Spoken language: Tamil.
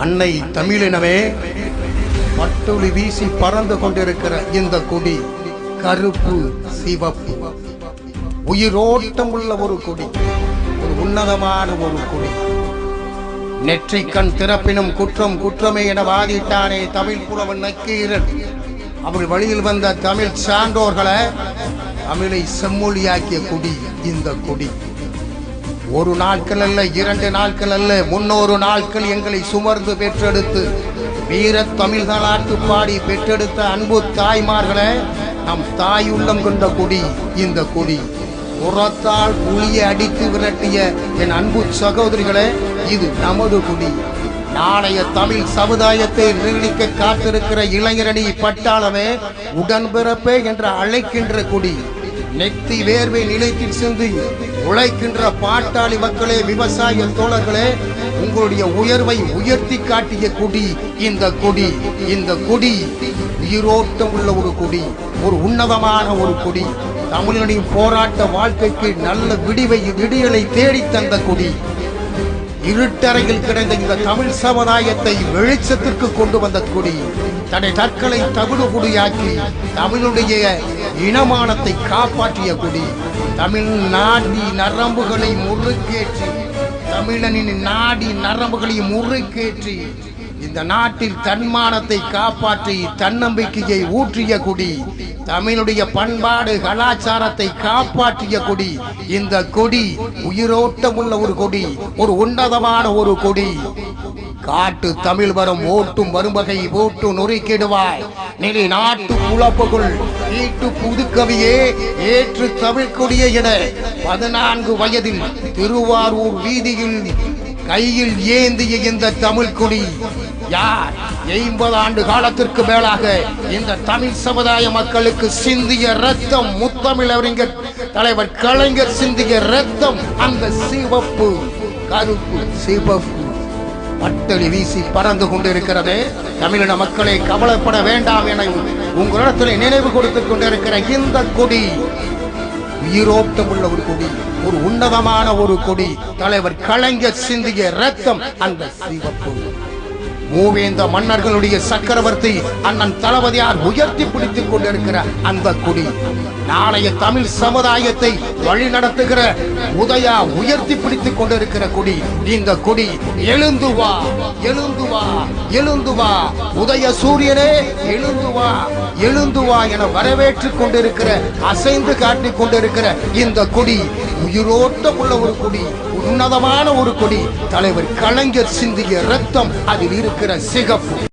அன்னை தமிழினமே, பட்டொளி வீசி பறந்து கொண்டிருக்கிற இந்த கொடி கருப்பு சிவப்பு, உயிரோட்டம் உள்ள ஒரு கொடி, ஒரு உன்னதமான ஒரு கொடி. நெற்றிக்கண் திறப்பினும் குற்றம் குற்றமே என வாதிட்டானே தமிழ் புலவன் நக்கீரன். அவள் வழியில் வந்த தமிழ் சான்றோர்களை தமிழை செம்மொழியாக்கிய கொடி இந்த கொடி. ஒரு நாட்கள் அல்ல, 2 நாட்கள் அல்ல, 300 நாட்கள் எங்களை சுமர்ந்து பெற்றெடுத்து வீர தமிழ் தாலாட்டு பாடி பெற்றெடுத்த அன்பு தாய்மார்களை நம் தாய் உள்ளம் கொண்ட கொடி இந்த கொடி. புறத்தால் புலியை அடித்து விரட்டிய என் அன்பு சகோதரிகளே, இது நமது கொடி. நாளைய தமிழ் சமுதாயத்தை நிர்ணயிக்க காத்திருக்கிற இளைஞரணி பட்டாளமே, உடன்பிறப்பே என்று அழைக்கின்ற கொடி. நெத்தி வேர்வை நிலைத்தில் சிந்தி உழைக்கின்ற பாட்டாளி மக்களே, விவசாய தோழர்களே, உங்களுடைய உயர்வை உயர்த்தி காட்டிய கொடி இந்த கொடி. இந்த கொடி உயிரோட்டம் உள்ள ஒரு கொடி, ஒரு உன்னதமான ஒரு கொடி. தமிழனின் போராட்ட வாழ்க்கைக்கு நல்ல விடியலை தேடி தந்த கொடி. இருட்டறையில் கிடந்த இந்த தமிழ் சமுதாயத்தை வெளிச்சத்திற்கு கொண்டு வந்த கொடி. தன்னை தற்களை தவிடு குடியாக்கி தமிழுடைய இனமானத்தை காப்பாற்றிய கொடி. தமிழ் நாடி நரம்புகளை முறுக்கேற்றி, தமிழனின் நாடி நரம்புகளை முறுக்கேற்றி இந்த நாட்டில் தன்மானத்தை காப்பாற்றி தன்னம்பிக்கையை ஊற்றிய கொடி. தமிழுடைய பண்பாடு கலாச்சாரத்தை காப்பாற்றிய கொடி இந்த கொடி. உயிரோட்டம் உள்ள ஒரு கொடி, ஒரு உன்னதமான ஒரு கொடி. காட்டு தமிழ் வரும் ஓட்டும் மருமகை ஓட்டு நொறுக்கிடுவாய் நிலை நாட்டு குழப்புகள் வீட்டு புதுக்கவியே ஏற்று தமிழ் கொடியே என 14 வயதில் திருவாரூர் வீதியில் கையில் ஏந்திய இந்த தமிழ் கொடி யார்? 50 ஆண்டு காலத்திற்கு மேலாக இந்த தமிழ் சமுதாய மக்களுக்கு சிந்திய ரத்தம், முத்தமிழ் அறிஞர் தலைவர் கலைஞர் சிந்திய ரத்தம். அந்த சிவப்பு கருப்பு சிவப்பு பட்டொளி வீசி பறந்து கொண்டிருக்கிறது. தமிழின மக்களை கவலைப்பட வேண்டாம் என உங்களிடத்தில் நினைவு கொடுத்துக் கொண்டிருக்கிற இந்த கொடி உயிரோட்டம் உள்ள ஒரு கொடி, ஒரு உன்னதமான ஒரு கொடி. தலைவர் கலைஞர் சிந்திய ரத்தம் அந்த சிவப்பு. மூவேந்த மன்னர்களுடைய சக்கரவர்த்தி அண்ணன் தளபதியார் உயர்த்தி பிடித்துக் கொண்டிருக்கிற அந்த கொடி. நாளைய தமிழ் சமுதாயத்தை வழி நடத்துகிற உதயா உயர்த்தி பிடித்துக் கொண்டிருக்கிற கொடி இந்த கொடி. எழுந்து வா, எழுந்து வா, எழுந்து வா, உதய சூரியனே எழுந்து வா, எழுந்து வா என வரவேற்றுக் கொண்டிருக்கிற, அசைந்து காட்டிக் கொண்டிருக்கிற இந்த கொடி உயிரோட்டம் உள்ள ஒரு கொடி, உன்னதமான ஒரு கொடி. தலைவர் கலைஞர் சிந்திய ரத்தம் அதில் இருக்கிற சிகப்பு.